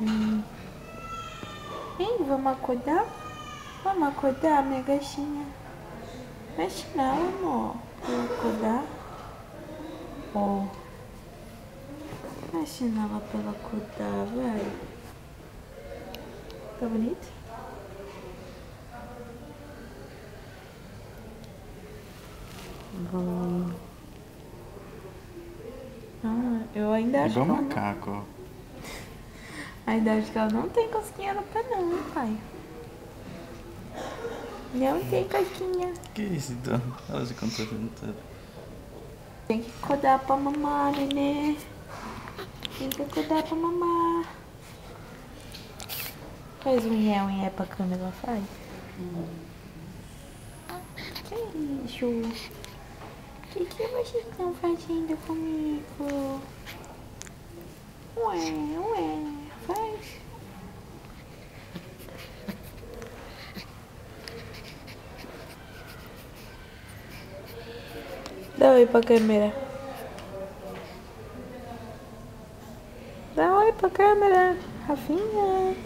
Hein, vamos acordar? Vamos acordar, minha gatinha? Mexe não, amor. Vamos acordar? Ó. Mexe nela pra ela acordar, vai. Tá bonito? Bom. Eu ainda acho Igual que ela macaco, ó. ainda acho que ela não tem cosquinha no pé não, hein, pai? Não tem cosquinha. Que isso, então? Ela já contou tudo tudo. Tem que acordar pra mamar, nenê. Tem que acordar pra mamar. Faz um nhé pra câmera, faz. Que isso? O que vocês estão fazendo comigo? Ué, faz. Dá oi pra câmera. Dá oi pra câmera, Rafinha.